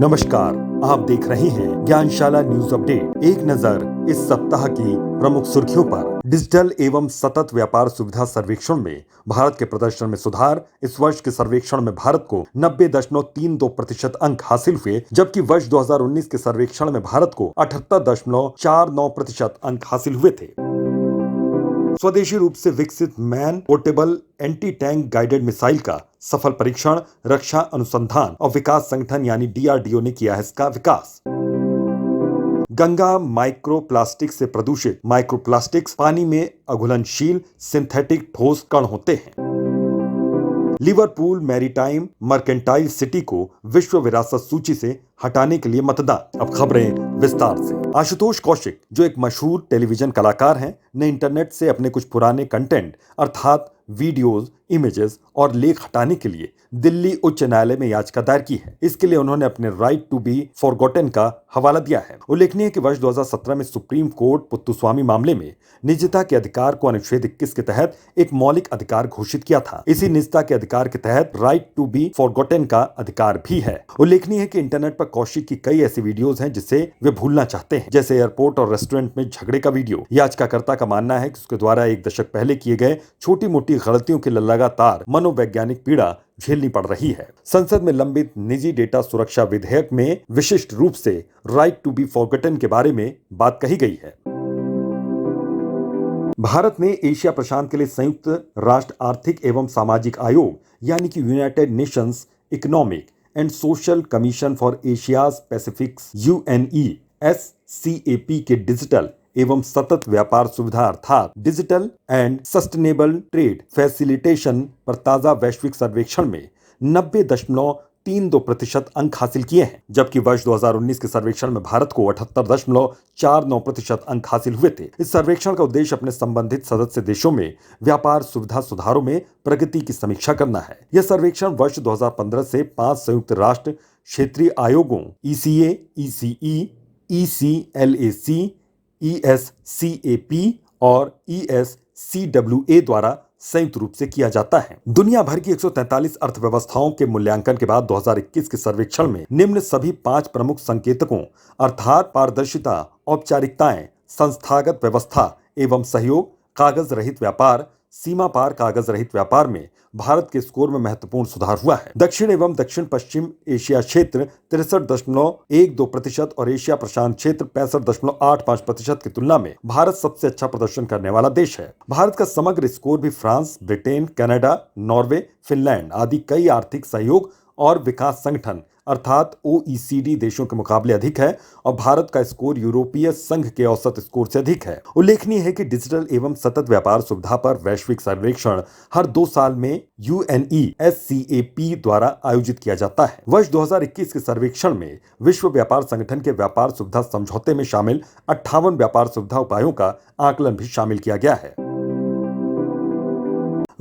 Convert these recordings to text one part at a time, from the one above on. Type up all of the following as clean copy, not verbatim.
नमस्कार, आप देख रहे हैं ज्ञानशाला न्यूज अपडेट। एक नजर इस सप्ताह की प्रमुख सुर्खियों पर। डिजिटल एवं सतत व्यापार सुविधा सर्वेक्षण में भारत के प्रदर्शन में सुधार। इस वर्ष के सर्वेक्षण में भारत को 90.32% अंक हासिल हुए, जबकि वर्ष 2019 के सर्वेक्षण में भारत को 78.49% अंक हासिल हुए थे। स्वदेशी रूप से विकसित man portable anti tank guided missile का सफल परीक्षण। रक्षा अनुसंधान और विकास संगठन यानी डीआरडीओ ने किया है इसका विकास। गंगा माइक्रोप्लास्टिक से प्रदूषित। माइक्रोप्लास्टिक्स पानी में अघुलनशील सिंथेटिक ठोस कण होते हैं। लिवरपूल मैरीटाइम मर्केंटाइल सिटी को विश्व विरासत सूची से हटाने के लिए मतदान। अब खबरें विस्तार से। आशुतोष कौशिक, जो एक मशहूर टेलीविजन कलाकार हैं, ने इंटरनेट से अपने कुछ पुराने कंटेंट अर्थात वीडियोज, इमेजेस और लेख हटाने के लिए दिल्ली उच्च न्यायालय में याचिका दायर की है। इसके लिए उन्होंने अपने राइट टू बी फॉरगॉटन का हवाला दिया है। उल्लेखनीय है कि वर्ष 2017 में सुप्रीम कोर्ट पुत्तुस्वामी मामले में निजता के अधिकार को अनुच्छेद 21 के तहत एक मौलिक अधिकार घोषित किया था। इसी निजता के अधिकार के तहत राइट टू बी फॉरगॉटन का अधिकार भी है। उल्लेखनीय है कि इंटरनेट पर कौशिक की कई ऐसी वीडियोज हैं जिसे वे भूलना चाहते हैं, जैसे एयरपोर्ट और रेस्टोरेंट में झगड़े का वीडियो। याचिकाकर्ता का मानना है कि उसके द्वारा एक दशक पहले किए गए छोटी मोटी गलतियों के लिए लगातार मनोवैज्ञानिक पीड़ा झेलनी पड़ रही है। संसद में लंबित निजी डेटा सुरक्षा विधेयक में विशिष्ट रूप से राइट टू बी फॉरगॉटन के बारे में बात कही गई है। भारत ने एशिया प्रशांत के लिए संयुक्त राष्ट्र आर्थिक एवं सामाजिक आयोग यानी कि United Nations economic and social commission for Asia's Pacifics UNESCAP के डिजिटल एवं सतत व्यापार सुविधा अर्थात digital and sustainable trade facilitation पर ताजा वैश्विक सर्वेक्षण में 90.32% अंक हासिल किए हैं, जबकि वर्ष 2019 के सर्वेक्षण में भारत को 78.49% अंक हासिल हुए थे। इस सर्वेक्षण का उद्देश्य अपने संबंधित सदस्य देशों में व्यापार सुविधा सुधारों में प्रगति की समीक्षा करना है। यह सर्वेक्षण वर्ष 2015 से 5 संयुक्त राष्ट्र क्षेत्रीय आयोगों ECA, ECE, ECLAC, ESCAP और ESCWA द्वारा संयुक्त रूप से किया जाता है। दुनिया भर की 143 अर्थव्यवस्थाओं के मूल्यांकन के बाद 2021 के सर्वेक्षण में निम्न सभी 5 प्रमुख संकेतकों अर्थात पारदर्शिता, औपचारिकताएं, संस्थागत व्यवस्था एवं सहयोग, कागज रहित व्यापार, सीमा पार कागज रहित व्यापार में भारत के स्कोर में महत्वपूर्ण सुधार हुआ है। दक्षिण एवं दक्षिण पश्चिम एशिया क्षेत्र 63.12% और एशिया प्रशांत क्षेत्र 65.85% की तुलना में भारत सबसे अच्छा प्रदर्शन करने वाला देश है। भारत का समग्र स्कोर भी France, Britain, Canada, Norway, Finland आदि कई आर्थिक सहयोग और विकास संगठन अर्थात OECD देशों के मुकाबले अधिक है और भारत का स्कोर यूरोपीय संघ के औसत स्कोर से अधिक है। उल्लेखनीय है कि डिजिटल एवं सतत व्यापार सुविधा पर वैश्विक सर्वेक्षण हर 2 साल में UNESCAP द्वारा आयोजित किया जाता है। वर्ष 2021 के सर्वेक्षण में विश्व व्यापार संगठन के व्यापार सुविधा समझौते में शामिल 58 व्यापार सुविधा उपायों का आकलन भी शामिल किया गया है।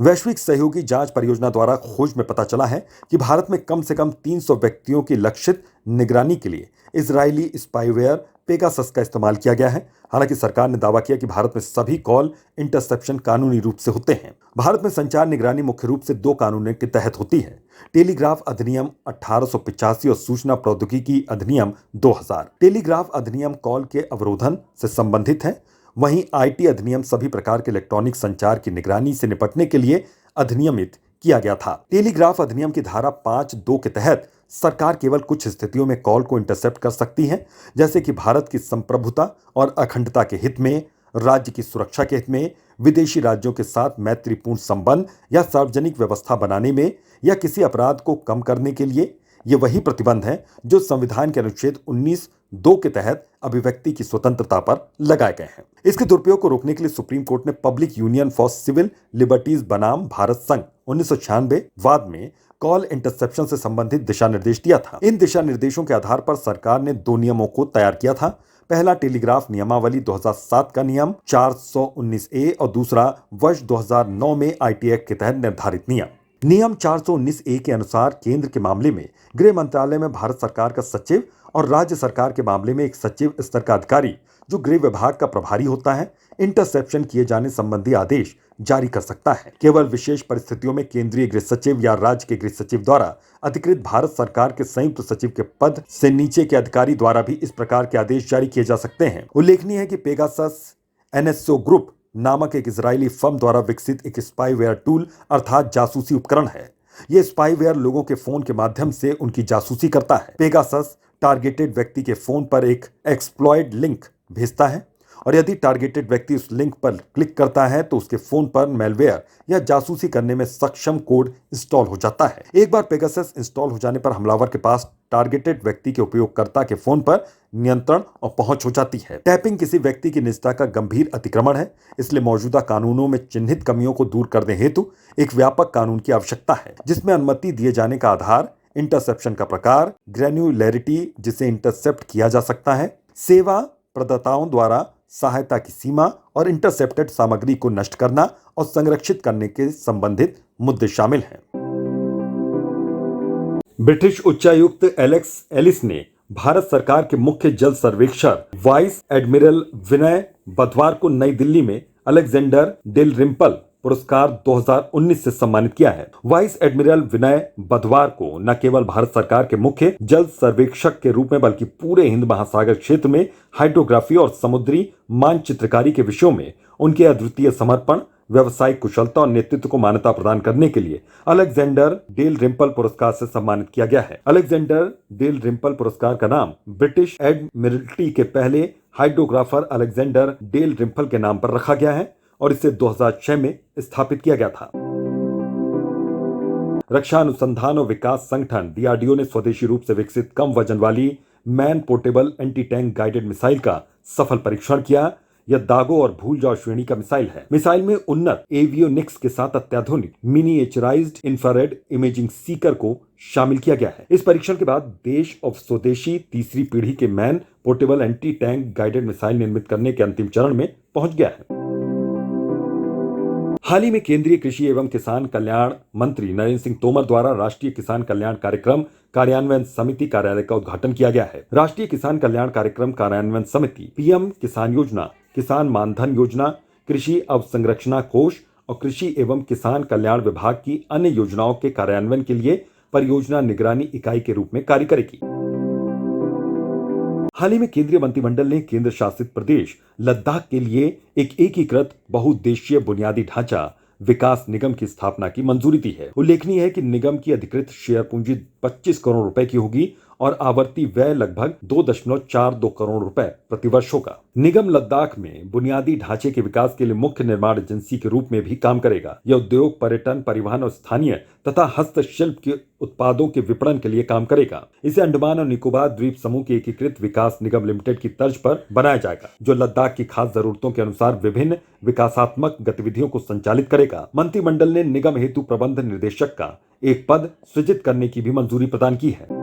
वैश्विक सहयोगी जांच परियोजना द्वारा खोज में पता चला है कि भारत में कम से कम 300 व्यक्तियों की लक्षित निगरानी के लिए इजरायली स्पाईवेयर पेगासस का इस्तेमाल किया गया है। हालांकि सरकार ने दावा किया कि भारत में सभी कॉल इंटरसेप्शन कानूनी रूप से होते हैं। भारत में संचार निगरानी मुख्य रूप से 2 कानूनों के तहत होती है, टेलीग्राफ अधिनियम 1885 और सूचना प्रौद्योगिकी अधिनियम 2000। टेलीग्राफ अधिनियम कॉल के अवरोधन से संबंधित है, वहीं IT अधिनियम सभी प्रकार के इलेक्ट्रॉनिक संचार की निगरानी से निपटने के लिए अधिनियमित किया गया था। टेलीग्राफ अधिनियम की धारा 5(2) के तहत सरकार केवल कुछ स्थितियों में कॉल को इंटरसेप्ट कर सकती है, जैसे कि भारत की संप्रभुता और अखंडता के हित में, राज्य की सुरक्षा के हित में, विदेशी राज्यों के साथ मैत्रीपूर्ण संबंध या सार्वजनिक व्यवस्था बनाने में या किसी अपराध को कम करने के लिए। ये वही प्रतिबंध हैं जो संविधान के अनुच्छेद 19(2) के तहत अभिव्यक्ति की स्वतंत्रता पर लगाए गए हैं। इसके दुरुपयोग को रोकने के लिए सुप्रीम कोर्ट ने public union for civil liberties बनाम भारत संघ 1996 वाद में कॉल इंटरसेप्शन से संबंधित दिशा निर्देश दिया था। इन दिशा निर्देशों के आधार पर सरकार ने 2 नियमों को तैयार किया था। पहला टेलीग्राफ नियमावली 2007 का नियम 419A और दूसरा वर्ष 2009 में IT एक्ट के तहत निर्धारित नियम 419A के अनुसार केंद्र के मामले में गृह मंत्रालय में भारत सरकार का सचिव और राज्य सरकार के मामले में एक सचिव स्तर का अधिकारी जो गृह विभाग का प्रभारी होता है, इंटरसेप्शन किए जाने संबंधी आदेश जारी कर सकता है। केवल विशेष परिस्थितियों में केंद्रीय गृह सचिव या राज्य के गृह सचिव द्वारा अधिकृत भारत सरकार के संयुक्त सचिव के पद से नीचे के अधिकारी द्वारा भी इस प्रकार के आदेश जारी किए जा सकते हैं। उल्लेखनीय है कि पेगासस NSO ग्रुप नामक एक इजरायली फर्म द्वारा विकसित एक स्पाईवेयर टूल अर्थात जासूसी उपकरण है। यह स्पाईवेयर लोगों के फोन के माध्यम से उनकी जासूसी करता है। पेगासस टारगेटेड व्यक्ति के फोन पर एक एक्सप्लॉइट लिंक भेजता है और यदि टारगेटेड व्यक्ति उस लिंक पर क्लिक करता है तो उसके फोन पर मैलवेयर या जासूसी करने में सक्षम कोड इंस्टॉल हो जाता है। एक बार पेगासस इंस्टॉल हो जाने पर हमलावर के पास टारगेटेड व्यक्ति के उपयोगकर्ता के फोन पर नियंत्रण और पहुंच हो जाती है। टैपिंग किसी व्यक्ति की निजता का गंभीर अतिक्रमण है, इसलिए मौजूदा कानूनों में चिन्हित कमियों को दूर करने हेतु एक व्यापक कानून की आवश्यकता है, जिसमें अनुमति दिए जाने का आधार, इंटरसेप्शन का प्रकार, ग्रैन्युलैरिटी जिसे इंटरसेप्ट किया जा सकता है, सेवा प्रदाताओं द्वारा सहायता की सीमा और इंटरसेप्टेड सामग्री को नष्ट करना और संरक्षित करने के संबंधित मुद्दे शामिल हैं। ब्रिटिश उच्चायुक्त एलेक्स एलिस ने भारत सरकार के मुख्य जल सर्वेक्षक वाइस एडमिरल विनय बधवार को नई दिल्ली में अलेक्जेंडर डेलरिम्पल पुरस्कार 2019 से सम्मानित किया है। वाइस एडमिरल विनय बधवार को न केवल भारत सरकार के मुख्य जल सर्वेक्षक के रूप में बल्कि पूरे हिंद महासागर क्षेत्र में हाइड्रोग्राफी और समुद्री मानचित्रकारी के विषयों में उनके अद्वितीय समर्पण, व्यवसायिक कुशलता और नेतृत्व को मान्यता प्रदान करने के लिए अलेक्जेंडर डेलरिम्पल पुरस्कार से सम्मानित किया गया है। अलेक्जेंडर डेलरिम्पल पुरस्कार का नाम ब्रिटिश एडमिरल्टी के पहले हाइड्रोग्राफर अलेक्जेंडर डेलरिम्पल के नाम पर रखा गया है और इसे 2006 में स्थापित किया गया था। रक्षा अनुसंधान और विकास संगठन DRDO ने स्वदेशी रूप से विकसित कम वजन वाली man portable anti tank guided missile का सफल परीक्षण किया। यह दागों और भूल जाओ श्रेणी का मिसाइल है। मिसाइल में उन्नत एवियोनिक्स के साथ अत्याधुनिक मिनिएचराइज्ड इंफ्रारेड इमेजिंग सीकर को शामिल किया गया है। इस परीक्षण के बाद देश अब स्वदेशी तीसरी पीढ़ी के man portable anti tank guided missile निर्मित करने के अंतिम चरण में पहुंच गया है। हाल ही में केंद्रीय कृषि एवं किसान कल्याण मंत्री नरेंद्र सिंह तोमर द्वारा राष्ट्रीय किसान कल्याण कार्यक्रम कार्यान्वयन समिति कार्यालय का उद्घाटन किया गया है। राष्ट्रीय किसान कल्याण कार्यक्रम कार्यान्वयन समिति PM किसान योजना, किसान मानधन योजना, कृषि अवसंरचना कोष और कृषि एवं किसान कल्याण विभाग की अन्य योजनाओं के कार्यान्वयन के लिए परियोजना निगरानी इकाई के रूप में कार्य करेगी। हाल ही में केंद्रीय मंत्रिमंडल ने केंद्र शासित प्रदेश लद्दाख के लिए एक एकीकृत बहुउद्देशीय बुनियादी ढांचा विकास निगम की स्थापना की मंजूरी दी है। उल्लेखनीय है कि निगम की अधिकृत शेयर पूंजी 25 करोड़ रुपए की होगी और आवर्ती व्यय लगभग 2.42 करोड़ रुपए प्रतिवर्ष होगा। निगम लद्दाख में बुनियादी ढांचे के विकास के लिए मुख्य निर्माण एजेंसी के रूप में भी काम करेगा। यह उद्योग, पर्यटन, परिवहन और स्थानीय तथा हस्तशिल्प के उत्पादों के विपणन के लिए काम करेगा। इसे अंडमान और निकोबार द्वीप समूह के एकीकृत विकास निगम लिमिटेड की तर्ज पर बनाया जाएगा, जो लद्दाख की खास जरूरतों के अनुसार विभिन्न विकासात्मक गतिविधियों को संचालित करेगा। मंत्रिमंडल ने निगम हेतु प्रबंध निर्देशक का एक पद सृजित करने की भी मंजूरी प्रदान की है।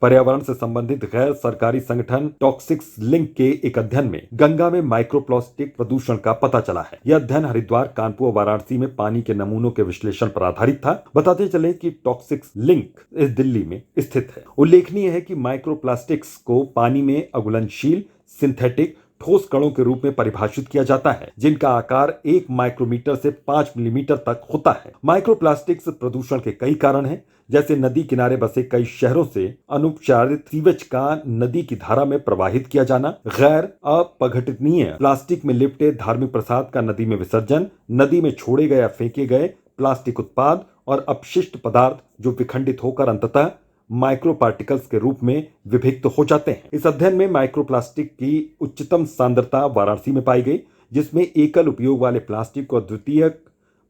पर्यावरण से संबंधित गैर सरकारी संगठन टॉक्सिक्स लिंक के एक अध्ययन में गंगा में माइक्रोप्लास्टिक प्रदूषण का पता चला है। यह अध्ययन हरिद्वार, कानपुर और वाराणसी में पानी के नमूनों के विश्लेषण पर आधारित था। बताते चले कि टॉक्सिक्स लिंक इस दिल्ली में स्थित है। उल्लेखनीय है कि माइक्रोप्लास्टिक्स को पानी में अघुलनशील सिंथेटिक ठोस कणों के रूप में परिभाषित किया जाता है, जिनका आकार 1 माइक्रोमीटर से 5 मिलीमीटर तक होता है। माइक्रोप्लास्टिक्स प्रदूषण के कई कारण हैं, जैसे नदी किनारे बसे कई शहरों से अनुपचारित सीवेज का नदी की धारा में प्रवाहित किया जाना, गैर अपघटनीय प्लास्टिक में लिपटे धार्मिक प्रसाद का नदी में विसर्जन, नदी में छोड़े गए या फेंके गए प्लास्टिक उत्पाद और अपशिष्ट पदार्थ जो विखंडित होकर अंततः माइक्रो पार्टिकल्स के रूप में विभक्त हो जाते हैं। इस अध्ययन में माइक्रोप्लास्टिक की उच्चतम सांद्रता वाराणसी में पाई गई, जिसमें एकल उपयोग वाले प्लास्टिक और द्वितीयक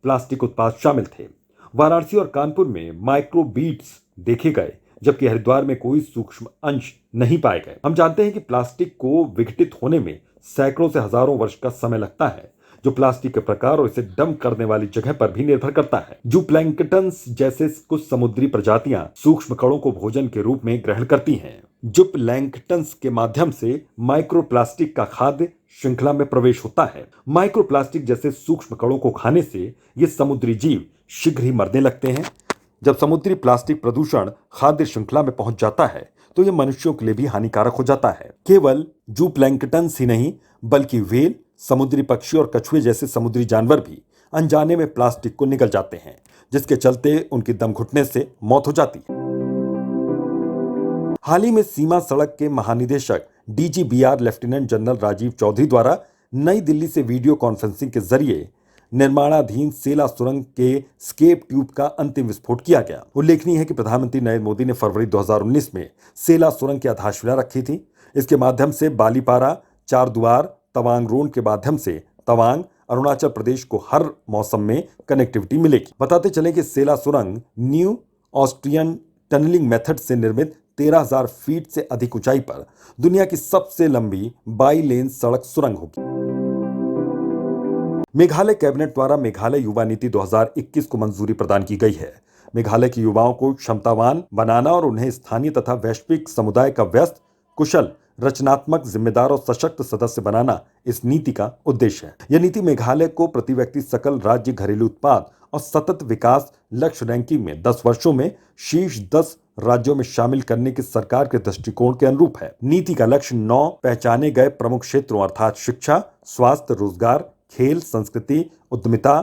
प्लास्टिक उत्पाद शामिल थे। वाराणसी और कानपुर में माइक्रो बीड्स देखे गए, जबकि हरिद्वार में कोई सूक्ष्म अंश नहीं पाए गए। हम जानते हैं कि प्लास्टिक को विघटित होने में सैकड़ों से हजारों वर्ष का समय लगता है, जो प्लास्टिक के प्रकार और इसे डंप करने वाली जगह पर भी निर्भर करता है। जूप्लैंक्टन्स जैसे कुछ समुद्री प्रजातियां सूक्ष्म कणों को भोजन के रूप में ग्रहण करती हैं। जूप्लैंक्टन्स के माध्यम से माइक्रोप्लास्टिक का खाद्य श्रृंखला में प्रवेश होता है। माइक्रोप्लास्टिक जैसे सूक्ष्म कणों को खाने से ये समुद्री जीव शीघ्र ही मरने लगते हैं। जब समुद्री प्लास्टिक प्रदूषण खाद्य श्रृंखला में पहुंच जाता है तो ये मनुष्यों के लिए भी हानिकारक हो जाता है। केवल जूप्लैंक्टन्स ही नहीं बल्कि व्हेल, समुद्री पक्षी और कछुए जैसे समुद्री जानवर भी अनजाने में प्लास्टिक को निगल जाते हैं, जिसके चलते उनकी दम घुटने से मौत हो जाती है। हाल ही में सीमा सड़क के महानिदेशक डीजीबीआर लेफ्टिनेंट जनरल राजीव चौधरी द्वारा नई दिल्ली से वीडियो कॉन्फ्रेंसिंग के जरिए निर्माणाधीन सेला सुरंग के स्केप ट्यूब का अंतिम विस्फोट किया गया। उल्लेखनीय है कि प्रधानमंत्री नरेंद्र मोदी ने फरवरी 2019 में सेला सुरंग की आधारशिला रखी थी। इसके माध्यम से बालीपारा, चारद्वार, तवांग रोड के माध्यम से तवांग, अरुणाचल प्रदेश को हर मौसम में कनेक्टिविटी मिलेगी। बताते चलें कि सेला सुरंग न्यू ऑस्ट्रियन टनलिंग मेथड से निर्मित 13,000 फीट से अधिक ऊंचाई पर दुनिया की सबसे लंबी बाई लेन सड़क सुरंग होगी। मेघालय कैबिनेट द्वारा मेघालय युवा नीति 2021 को मंजूरी प्रदान की गई है। मेघालय के युवाओं को क्षमतावान बनाना और उन्हें स्थानीय तथा वैश्विक समुदाय का व्यस्त, कुशल, रचनात्मक, जिम्मेदार और सशक्त सदस्य बनाना इस नीति का उद्देश्य है। यह नीति मेघालय को प्रति व्यक्ति सकल राज्य घरेलू उत्पाद और सतत विकास लक्ष्य रैंकिंग में 10 वर्षों में शीर्ष 10 राज्यों में शामिल करने की सरकार के दृष्टिकोण के अनुरूप है। नीति का लक्ष्य 9 पहचाने गए प्रमुख क्षेत्रों अर्थात शिक्षा, स्वास्थ्य, रोजगार, खेल, संस्कृति, उद्यमिता,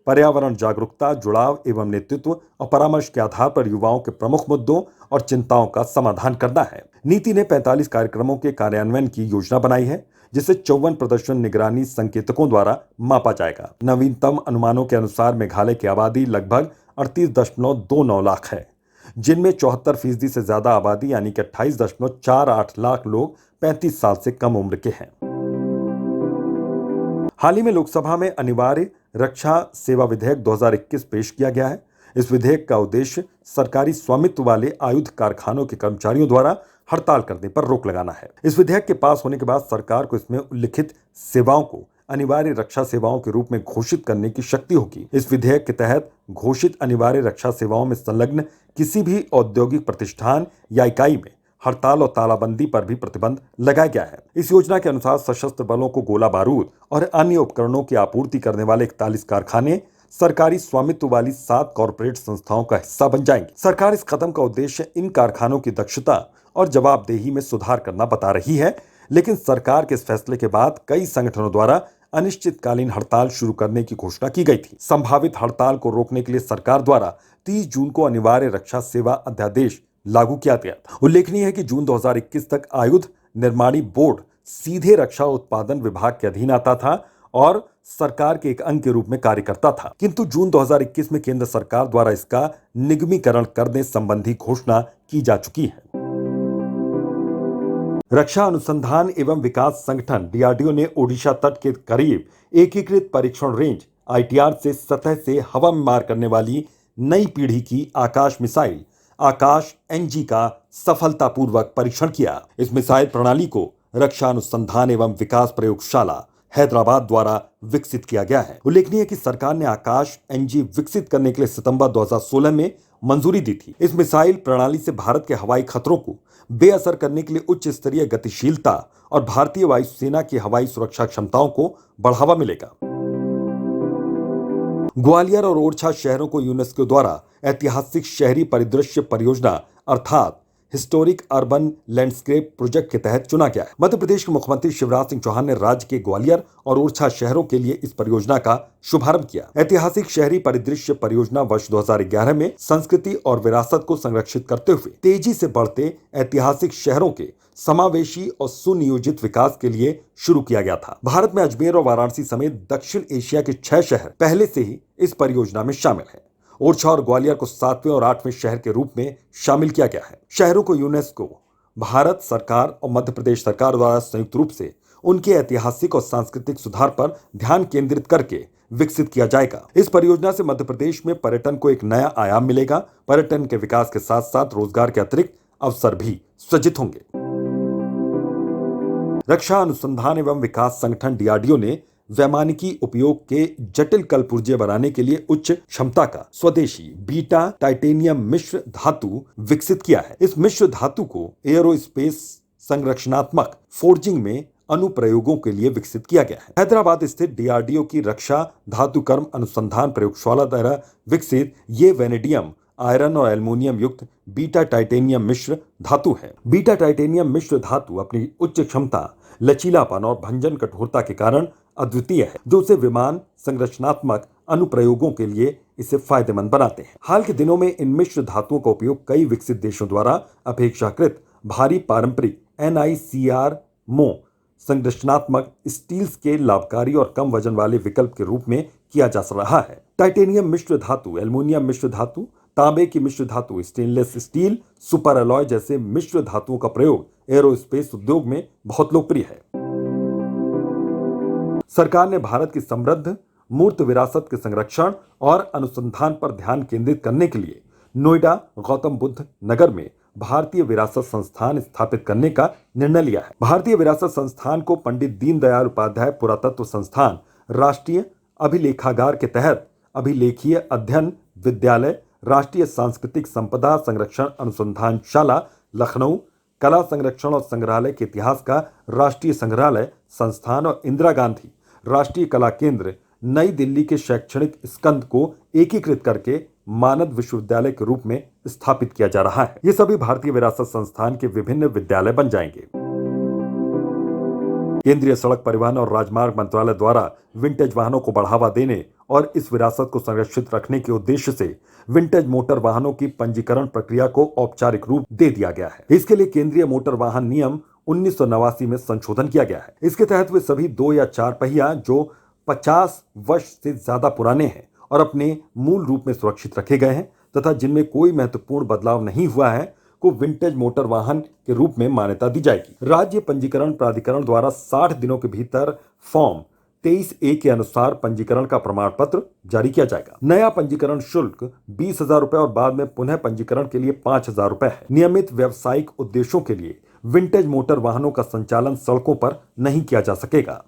पर्यावरण जागरूकता, जुड़ाव एवं नेतृत्व और परामर्श के आधार पर युवाओं के प्रमुख मुद्दों और चिंताओं का समाधान करना है। नीति ने 45 कार्यक्रमों के कार्यान्वयन की योजना बनाई है, जिसे 54 प्रदर्शन निगरानी संकेतकों द्वारा मापा जाएगा। नवीनतम अनुमानों के अनुसार मेघालय की आबादी लगभग 38.29 लाख है, जिनमें 74% से ज्यादा आबादी यानी कि 28.48 लाख लोग 35 साल से कम उम्र के हैं। हाल ही में लोकसभा में अनिवार्य रक्षा सेवा विधेयक 2021 पेश किया गया है। इस विधेयक का उद्देश्य सरकारी स्वामित्व वाले आयुध कारखानों के कर्मचारियों द्वारा हड़ताल करने पर रोक लगाना है। इस विधेयक के पास होने के बाद सरकार को इसमें उल्लिखित सेवाओं को अनिवार्य रक्षा सेवाओं के रूप में घोषित करने की शक्ति होगी। इस विधेयक के तहत घोषित अनिवार्य रक्षा सेवाओं में संलग्न किसी भी औद्योगिक प्रतिष्ठान या इकाई में हड़ताल और तालाबंदी पर भी प्रतिबंध लगाया गया है। इस योजना के अनुसार सशस्त्र बलों को गोला बारूद और अन्य उपकरणों की आपूर्ति करने वाले 41 कारखाने सरकारी स्वामित्व वाली 7 कॉरपोरेट संस्थाओं का हिस्सा बन जाएंगे। सरकार इस कदम का उद्देश्य इन कारखानों की दक्षता और जवाबदेही में सुधार करना बता रही है, लेकिन सरकार के इस फैसले के बाद कई संगठनों द्वारा अनिश्चितकालीन हड़ताल शुरू करने की घोषणा की गई थी। संभावित हड़ताल को रोकने के लिए सरकार द्वारा 30 जून को अनिवार्य रक्षा सेवा अध्यादेश लागू किया गया। उल्लेखनीय है कि जून 2021 तक आयुध निर्माणी बोर्ड सीधे रक्षा उत्पादन विभाग के अधीन आता था और सरकार के एक अंग के रूप में कार्य करता था, किंतु जून 2021 में केंद्र सरकार द्वारा इसका निगमीकरण करने संबंधी घोषणा की जा चुकी है। रक्षा अनुसंधान एवं विकास संगठन डीआरडीओ ने ओडिशा तट के करीब एकीकृत परीक्षण रेंज आईटीआर से सतह से हवा में मार करने वाली नई पीढ़ी की आकाश मिसाइल आकाश एनजी का सफलतापूर्वक परीक्षण किया। इस मिसाइल प्रणाली को रक्षा अनुसंधान एवं विकास प्रयोगशाला हैदराबाद द्वारा विकसित किया गया है। उल्लेखनीय है कि सरकार ने आकाश एनजी विकसित करने के लिए सितंबर 2016 में मंजूरी दी थी। इस मिसाइल प्रणाली से भारत के हवाई खतरों को बेअसर करने के लिए उच्च स्तरीय गतिशीलता और भारतीय वायुसेना की हवाई सुरक्षा क्षमताओं को बढ़ावा मिलेगा। ग्वालियर और ओरछा शहरों को यूनेस्को द्वारा ऐतिहासिक शहरी परिदृश्य परियोजना अर्थात हिस्टोरिक अर्बन लैंडस्केप प्रोजेक्ट के तहत चुना गया है। मध्य प्रदेश के मुख्यमंत्री शिवराज सिंह चौहान ने राज्य के ग्वालियर और ओरछा शहरों के लिए इस परियोजना का शुभारंभ किया। ऐतिहासिक शहरी परिदृश्य परियोजना वर्ष 2011 में संस्कृति और विरासत को संरक्षित करते हुए तेजी से बढ़ते ऐतिहासिक शहरों के समावेशी और सुनियोजित विकास के लिए शुरू किया गया था। भारत में अजमेर और वाराणसी समेत दक्षिण एशिया के 6 शहर पहले से ही इस परियोजना में शामिल हैं। ओरछा और ग्वालियर को 7वें और 8वें शहर के रूप में शामिल किया गया है। शहरों को यूनेस्को, भारत सरकार और मध्य प्रदेश सरकार द्वारा संयुक्त रूप से उनके ऐतिहासिक और सांस्कृतिक सुधार पर ध्यान केंद्रित करके विकसित किया जाएगा। इस परियोजना से मध्य प्रदेश में पर्यटन को एक नया आयाम मिलेगा। पर्यटन के विकास के साथ साथ रोजगार के अतिरिक्त अवसर भी सृजित होंगे। रक्षा अनुसंधान एवं विकास संगठन डीआरडीओ ने वैमानिकी उपयोग के जटिल कलपुर्जे बनाने के लिए उच्च क्षमता का स्वदेशी बीटा टाइटेनियम मिश्र धातु विकसित किया है। इस मिश्र धातु को एयरोस्पेस संरक्षणात्मक फोर्जिंग में अनुप्रयोगों के लिए विकसित किया गया है। हैदराबाद स्थित डीआरडीओ की रक्षा धातुकर्म अनुसंधान प्रयोगशाला द्वारा विकसित ये वेनेडियम आयरन और एल्युमिनियम युक्त बीटा टाइटेनियम मिश्र धातु है। बीटा टाइटेनियम मिश्र धातु अपनी उच्च क्षमता, लचीलापन और भंजन कठोरता के कारण अद्वितीय है, जो उसे विमान संरचनात्मक अनुप्रयोगों के लिए इसे फायदेमंद बनाते हैं। हाल के दिनों में इन मिश्र धातुओं का उपयोग कई विकसित देशों द्वारा अपेक्षाकृत भारी पारंपरिक NICR मो संरचनात्मक स्टील्स के लाभकारी और कम वजन वाले विकल्प के रूप में किया जा रहा है। टाइटेनियम मिश्र धातु, एल्युमिनियम मिश्र धातु, तांबे की मिश्र धातु, स्टेनलेस स्टील, सुपर अलॉय जैसे मिश्र धातुओं का प्रयोग एरोस्पेस उद्योग में बहुत लोकप्रिय है। सरकार ने भारत की समृद्ध मूर्त विरासत के संरक्षण और अनुसंधान पर ध्यान केंद्रित करने के लिए नोएडा गौतम बुद्ध नगर में भारतीय विरासत संस्थान स्थापित करने का निर्णय लिया है। भारतीय विरासत संस्थान को पंडित दीनदयाल उपाध्याय पुरातत्व संस्थान, राष्ट्रीय अभिलेखागार के तहत अभिलेखीय अध्ययन विद्यालय, राष्ट्रीय सांस्कृतिक संपदा संरक्षण अनुसंधानशाला लखनऊ, कला संरक्षण और संग्रहालय के इतिहास का राष्ट्रीय संग्रहालय संस्थान और इंदिरा गांधी राष्ट्रीय कला केंद्र नई दिल्ली के शैक्षणिक स्कंद को एकीकृत करके मानद विश्वविद्यालय के रूप में स्थापित किया जा रहा है। ये सभी भारतीय विरासत संस्थान के विभिन्न विद्यालय बन जाएंगे। केंद्रीय सड़क परिवहन और राजमार्ग मंत्रालय द्वारा विंटेज वाहनों को बढ़ावा देने और इस विरासत को संरक्षित रखने के उद्देश्य से विंटेज मोटर वाहनों की पंजीकरण प्रक्रिया को औपचारिक रूप दे दिया गया है। इसके लिए केंद्रीय मोटर वाहन नियम 1989 में संशोधन किया गया है। इसके तहत वे सभी 2 या 4 पहिया जो 50 वर्ष से ज्यादा पुराने हैं और अपने मूल रूप में सुरक्षित रखे गए हैं तथा जिनमें कोई महत्वपूर्ण बदलाव नहीं हुआ है को विंटेज मोटर वाहन के रूप में मान्यता दी जाएगी। राज्य पंजीकरण प्राधिकरण द्वारा 60 दिनों के भीतर फॉर्म 23A के अनुसार पंजीकरण का प्रमाण पत्र जारी किया जाएगा। नया पंजीकरण शुल्क 20,000 रुपए और बाद में पुनः पंजीकरण के लिए 5,000 रुपए है। नियमित व्यावसायिक उद्देश्यों के लिए विंटेज मोटर वाहनों का संचालन सड़कों पर नहीं किया जा सकेगा।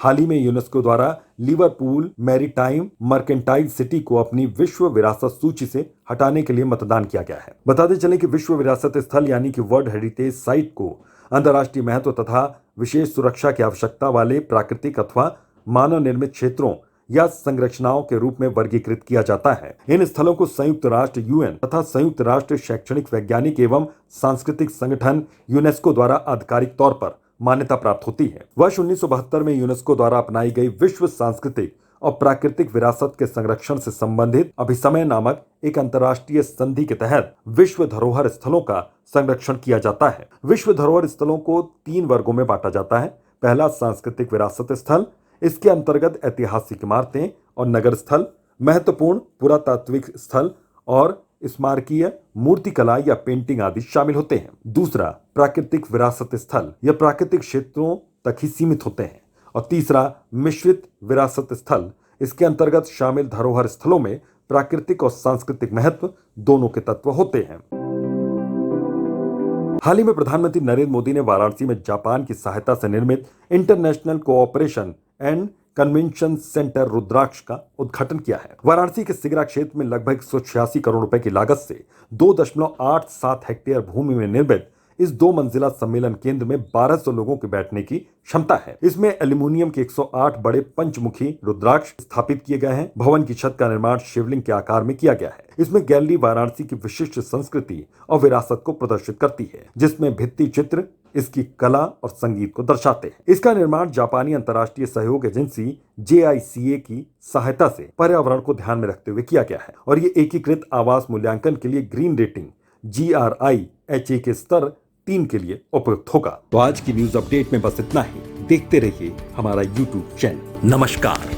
हाल ही में यूनेस्को द्वारा लिवरपूल मैरीटाइम मर्केंटाइल सिटी को अपनी विश्व विरासत सूची से हटाने के लिए मतदान किया गया है। बताते चलें कि विश्व विरासत स्थल यानी कि वर्ल्ड हेरिटेज साइट को अंतर्राष्ट्रीय महत्व तथा विशेष सुरक्षा की आवश्यकता वाले प्राकृतिक अथवा मानव निर्मित क्षेत्रों या संरचनाओं के रूप में वर्गीकृत किया जाता है। इन स्थलों को संयुक्त राष्ट्र UN तथा संयुक्त राष्ट्र शैक्षणिक वैज्ञानिक एवं सांस्कृतिक संगठन यूनेस्को द्वारा आधिकारिक तौर पर मान्यता प्राप्त होती है। वर्ष 1972 में यूनेस्को द्वारा अपनाई गई विश्व सांस्कृतिक और प्राकृतिक विरासत के संरक्षण से संबंधित अभिसमय नामक एक अंतर्राष्ट्रीय संधि के तहत विश्व धरोहर स्थलों का संरक्षण किया जाता है। विश्व धरोहर स्थलों को 3 वर्गों में बांटा जाता है। पहला सांस्कृतिक विरासत स्थल, इसके अंतर्गत ऐतिहासिक इमारतें और नगर स्थल, महत्वपूर्ण पुरातात्विक स्थल और स्मारकीय मूर्तिकला या पेंटिंग आदि शामिल होते हैं। दूसरा प्राकृतिक विरासत स्थल, यह प्राकृतिक क्षेत्रों तक ही सीमित होते हैं। और तीसरा मिश्रित विरासत स्थल, इसके अंतर्गत शामिल धरोहर स्थलों में प्राकृतिक और सांस्कृतिक महत्व दोनों के तत्व होते हैं। हाल ही में प्रधानमंत्री नरेंद्र मोदी ने वाराणसी में जापान की सहायता से निर्मित international cooperation and convention centre Rudraksh का उद्घाटन किया है। वाराणसी के सिगरा क्षेत्र में लगभग 186 करोड़ रुपए की लागत से 2.87 हेक्टेयर भूमि में निर्मित इस 2 मंजिला सम्मेलन केंद्र में 1200 लोगों के बैठने की क्षमता है। इसमें एल्यूमिनियम के 108 बड़े पंचमुखी रुद्राक्ष स्थापित किए गए हैं। भवन की छत का निर्माण शिवलिंग के आकार में किया गया है। इसमें गैलरी वाराणसी की विशिष्ट संस्कृति और विरासत को प्रदर्शित करती है, जिसमें भित्ति चित्र इसकी कला और संगीत को दर्शाते हैं। इसका निर्माण जापानी अंतर्राष्ट्रीय सहयोग एजेंसी JICA की सहायता से पर्यावरण को ध्यान में रखते हुए किया गया है और ये एकीकृत आवास मूल्यांकन के लिए ग्रीन रेटिंग GRI/HA के स्तर 3 के लिए उपयुक्त होगा। तो आज की न्यूज अपडेट में बस इतना ही। देखते रहिए हमारा YouTube चैनल। नमस्कार।